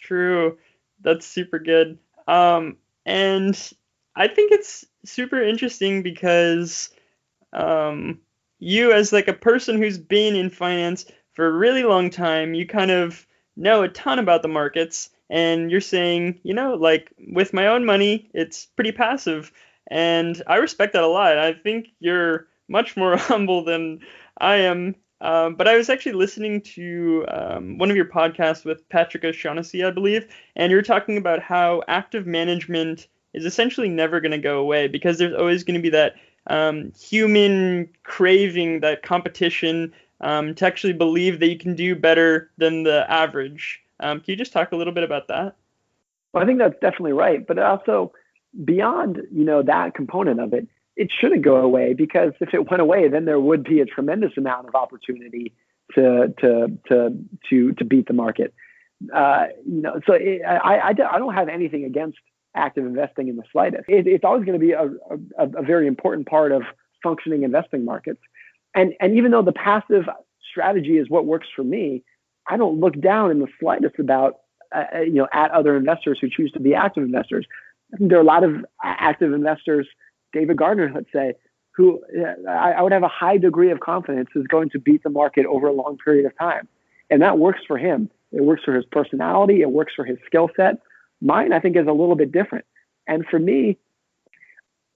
True. That's super good. And I think it's super interesting because you, as like a person who's been in finance for a really long time, you kind of know a ton about the markets, and you're saying, like, with my own money, it's pretty passive. And I respect that a lot. I think you're much more humble than I am. But I was actually listening to one of your podcasts with Patrick O'Shaughnessy, I believe, and you're talking about how active management is essentially never going to go away because there's always going to be that human craving, that competition to actually believe that you can do better than the average. Can you just talk a little bit about that? Well, I think that's definitely right. But also beyond, that component of it, it shouldn't go away because if it went away, then there would be a tremendous amount of opportunity to beat the market. So I don't have anything against active investing in the slightest. It's always going to be a very important part of functioning investing markets. And even though the passive strategy is what works for me, I don't look down in the slightest about at other investors who choose to be active investors. I think there are a lot of active investors, David Gardner, let's say, who I would have a high degree of confidence is going to beat the market over a long period of time. And that works for him. It works for his personality. It works for his skill set. Mine, I think, is a little bit different. And for me,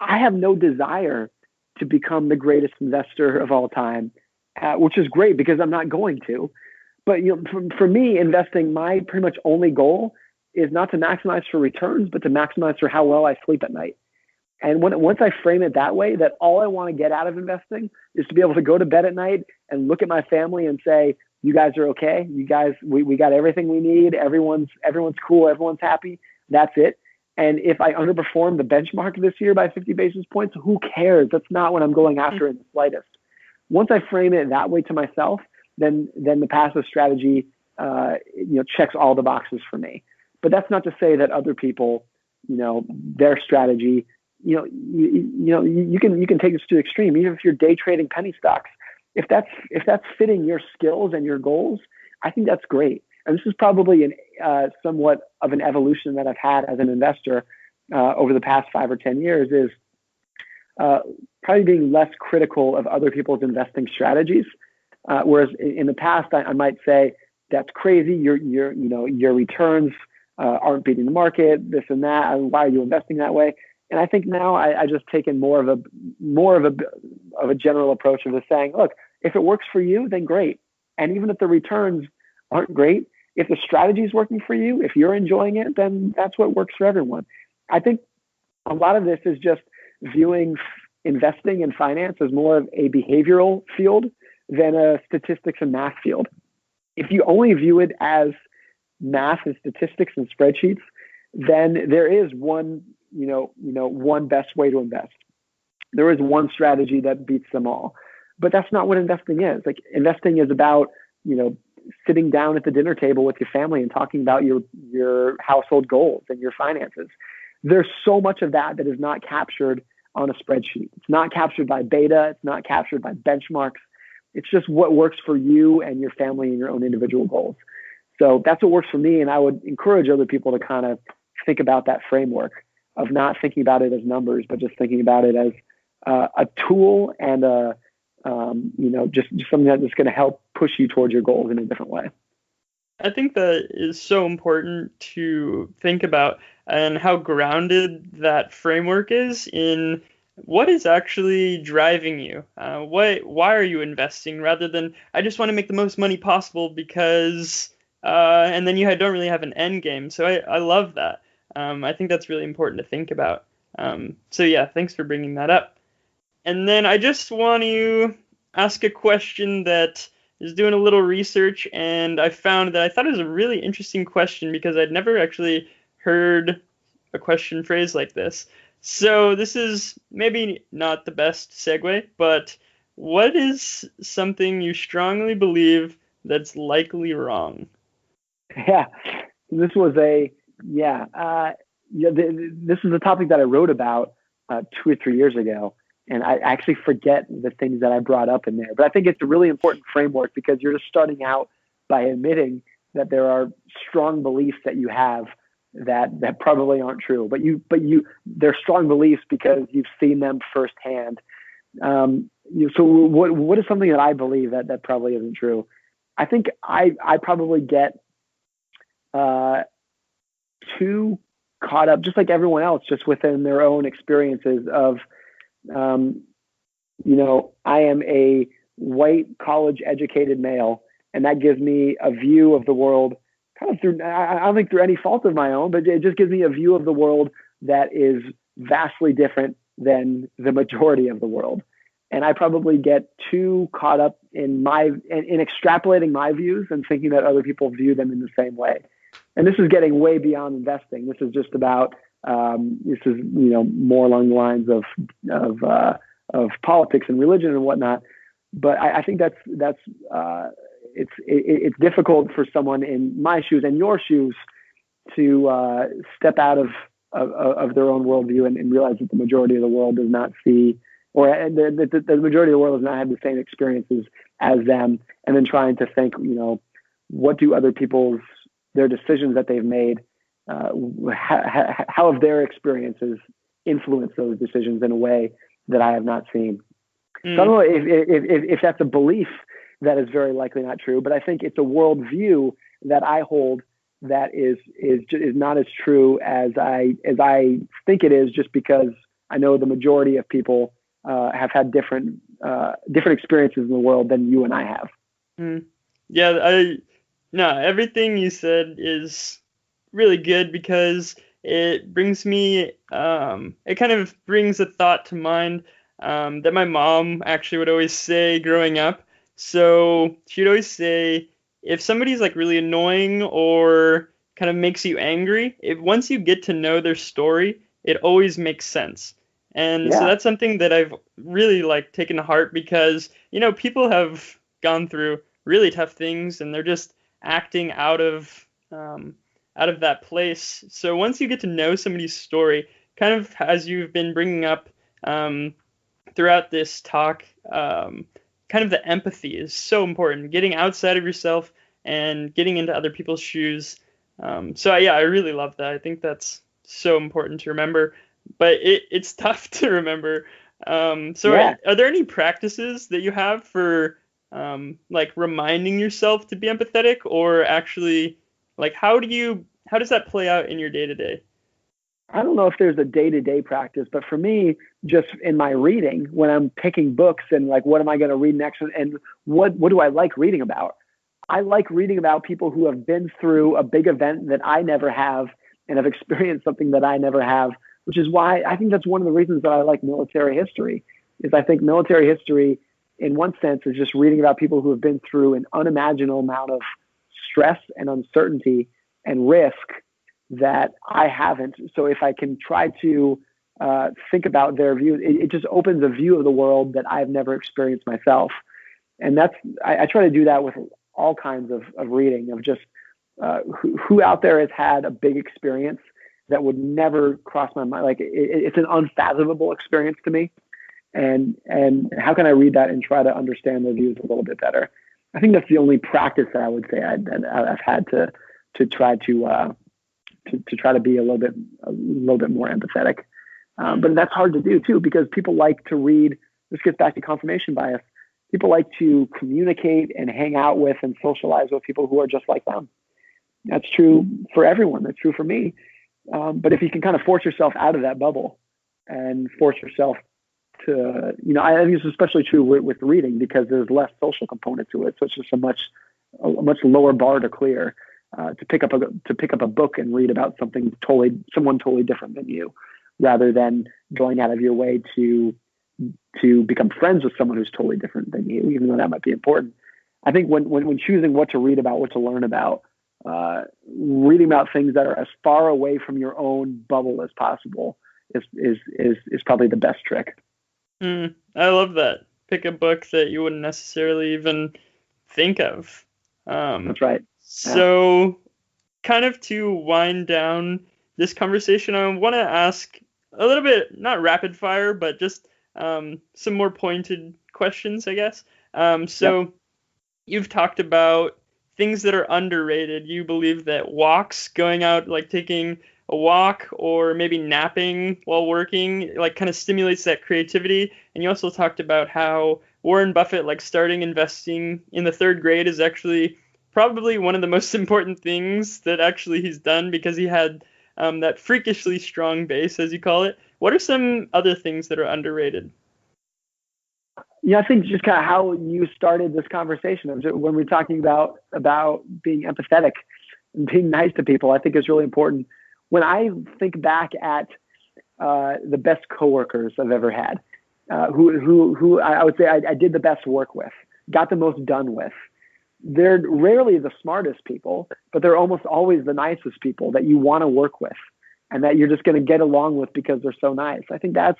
I have no desire to become the greatest investor of all time, which is great because I'm not going to. But for me, investing, my pretty much only goal is not to maximize for returns, but to maximize for how well I sleep at night. And once I frame it that way, that all I want to get out of investing is to be able to go to bed at night and look at my family and say, you guys are okay. You guys, we got everything we need. Everyone's cool. Everyone's happy. That's it. And if I underperform the benchmark this year by 50 basis points, who cares? That's not what I'm going after in the slightest. Once I frame it that way to myself, then the passive strategy, checks all the boxes for me. But that's not to say that other people, their strategy, you can take this to the extreme. Even if you're day trading penny stocks, if that's fitting your skills and your goals, I think that's great. And this is probably somewhat of an evolution that I've had as an investor over the past 5 or 10 years is probably being less critical of other people's investing strategies. Whereas in the past, I might say that's crazy. Your returns aren't beating the market, this and that. Why are you investing that way? And I think now I just taken more of a general approach of just saying, look, if it works for you, then great. And even if the returns aren't great, if the strategy is working for you, if you're enjoying it, then that's what works for everyone. I think a lot of this is just viewing investing and finance as more of a behavioral field than a statistics and math field. If you only view it as math and statistics and spreadsheets, then there is one best way to invest. There is one strategy that beats them all. But that's not what investing is. Like investing is about, sitting down at the dinner table with your family and talking about your household goals and your finances. There's so much of that is not captured on a spreadsheet. It's not captured by beta. It's not captured by benchmarks. It's just what works for you and your family and your own individual goals. So that's what works for me. And I would encourage other people to kind of think about that framework of not thinking about it as numbers, but just thinking about it as a tool and just something that's going to help push you towards your goals in a different way. I think that is so important to think about and how grounded that framework is in what is actually driving you. Why are you investing rather than I just want to make the most money possible because and then you don't really have an end game. So I love that. I think that's really important to think about. So yeah, thanks for bringing that up. And then I just want to ask a question that is doing a little research, and I found that I thought it was a really interesting question because I'd never actually heard a question phrased like this. So this is maybe not the best segue, but what is something you strongly believe that's likely wrong? Yeah, this was this is a topic that I wrote about 2 or 3 years ago. And I actually forget the things that I brought up in there. But I think it's a really important framework because you're just starting out by admitting that there are strong beliefs that you have that probably aren't true. But they're strong beliefs because you've seen them firsthand. So what is something that I believe that probably isn't true? I think I probably get too caught up, just like everyone else, just within their own experiences of I am a white college educated male, and that gives me a view of the world kind of through, I don't think through any fault of my own, but it just gives me a view of the world that is vastly different than the majority of the world. And I probably get too caught up in extrapolating my views and thinking that other people view them in the same way. And this is getting way beyond investing. This is just about this is more along the lines of politics and religion and whatnot. But I think that's it's difficult for someone in my shoes and your shoes to step out of their own worldview and realize that the majority of the world does not see, or the majority of the world does not have the same experiences as them, and then trying to think, what do other their decisions that they've made, how have their experiences influenced those decisions in a way that I have not seen. So I don't know if that's a belief that is very likely not true, but I think it's a worldview that I hold that is not as true as I think it is, just because I know the majority of people have had different experiences in the world than you and I have. Yeah, everything you said is really good, because it brings me it kind of brings a thought to mind that my mom actually would always say growing up. So she'd always say, if somebody's like really annoying or kind of makes you angry, once you get to know their story, it always makes sense. And so that's something that I've really like taken to heart, because people have gone through really tough things and they're just acting out of that place. So once you get to know somebody's story, kind of as you've been bringing up throughout this talk, kind of the empathy is so important, getting outside of yourself and getting into other people's shoes. So I really love that. I think that's so important to remember, but it's tough to remember. Are there any practices that you have for like reminding yourself to be empathetic, or actually like how does that play out in your day-to-day? I don't know if there's a day-to-day practice, but for me, just in my reading, when I'm picking books and like, what am I going to read next? And what do I like reading about? I like reading about people who have been through a big event that I never have and have experienced something that I never have, which is why I think that's one of the reasons that I like military history. Is I think military history, in one sense, is just reading about people who have been through an unimaginable amount of stress and uncertainty and risk that I haven't. So if I can try to think about their views, it just opens a view of the world that I've never experienced myself. And I try to do that with all kinds of reading, of just who out there has had a big experience that would never cross my mind. Like it's an unfathomable experience to me. And how can I read that and try to understand their views a little bit better? I think that's the only practice that I would say I've had to try to try to be a little bit more empathetic. But that's hard to do too, because people like to read. This gets back to confirmation bias. People like to communicate and hang out with and socialize with people who are just like them. That's true for everyone. That's true for me. But if you can kind of force yourself out of that bubble and force yourself to, I think it's especially true with reading, because there's less social component to it. So it's just a much lower bar to clear. To pick up a book and read about someone totally different than you, rather than going out of your way to become friends with someone who's totally different than you, even though that might be important. I think when choosing what to read about, what to learn about, reading about things that are as far away from your own bubble as possible is probably the best trick. I love that. Pick a book that you wouldn't necessarily even think of. That's right. So, kind of to wind down this conversation, I want to ask a little bit, not rapid fire, but just some more pointed questions, I guess. You've talked about things that are underrated. You believe that walks, going out, like taking a walk or maybe napping while working, like kind of stimulates that creativity. And you also talked about how Warren Buffett, like starting investing in the 3rd grade is actually probably one of the most important things that actually he's done, because he had that freakishly strong base, as you call it. What are some other things that are underrated? Yeah, I think just kind of how you started this conversation when we're talking about being empathetic and being nice to people, I think is really important. When I think back at the best coworkers I've ever had, who I would say I did the best work with, got the most done with. They're rarely the smartest people, but they're almost always the nicest people that you want to work with, and that you're just going to get along with because they're so nice. I think that's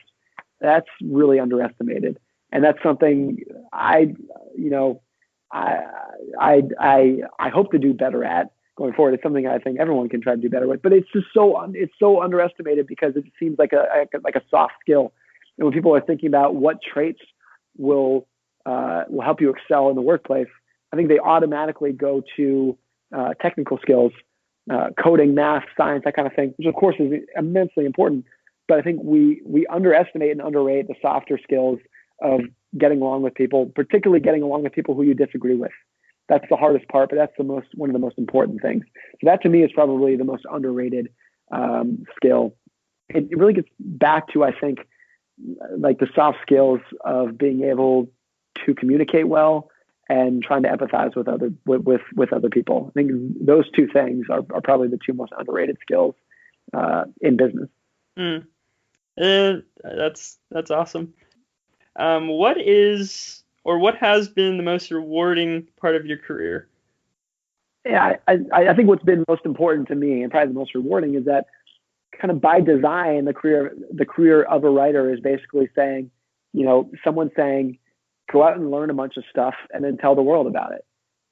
really underestimated, and that's something I, you know, I hope to do better at going forward. It's something I think everyone can try to do better with, but it's just so underestimated because it seems like a soft skill. And when people are thinking about what traits will help you excel in the workplace, I think they automatically go to technical skills, coding, math, science, that kind of thing, which of course is immensely important. But I think we underestimate and underrate the softer skills of getting along with people, particularly getting along with people who you disagree with. That's the hardest part, but that's one of the most important things. So that to me is probably the most underrated skill. It really gets back to, I think, like the soft skills of being able to communicate well and trying to empathize with other people. I think those two things are probably the two most underrated skills in business. Mm. That's awesome. What is or what has been the most rewarding part of your career? Yeah, I think what's been most important to me and probably the most rewarding is that kind of by design, the career of a writer is basically saying, someone saying, go out and learn a bunch of stuff and then tell the world about it.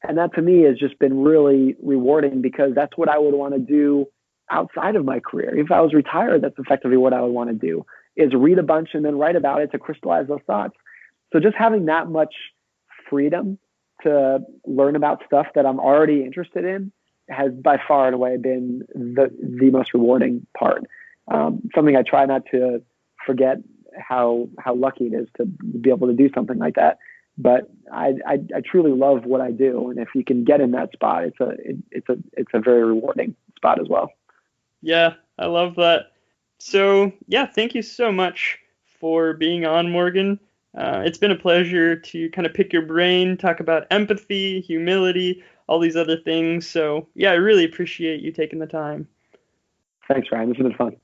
And that to me has just been really rewarding because that's what I would want to do outside of my career. If I was retired, that's effectively what I would want to do, is read a bunch and then write about it to crystallize those thoughts. So just having that much freedom to learn about stuff that I'm already interested in has by far and away been the most rewarding part. Something I try not to forget how lucky it is to be able to do something like that. But I truly love what I do, and if you can get in that spot, it's a very rewarding spot as well. Yeah, I love that. So yeah, thank you so much for being on, Morgan. It's been a pleasure to kind of pick your brain, talk about empathy, humility, all these other things. So yeah, I really appreciate you taking the time. Thanks, Ryan. This has been fun.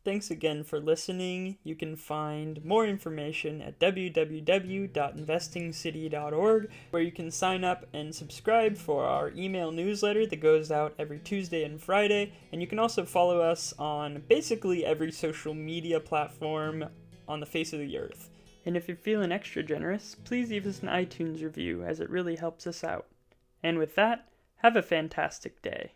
Thanks again for listening. You can find more information at www.investingcity.org, where you can sign up and subscribe for our email newsletter that goes out every Tuesday and Friday. And you can also follow us on basically every social media platform on the face of the earth. And if you're feeling extra generous, please leave us an iTunes review, as it really helps us out. And with that, have a fantastic day.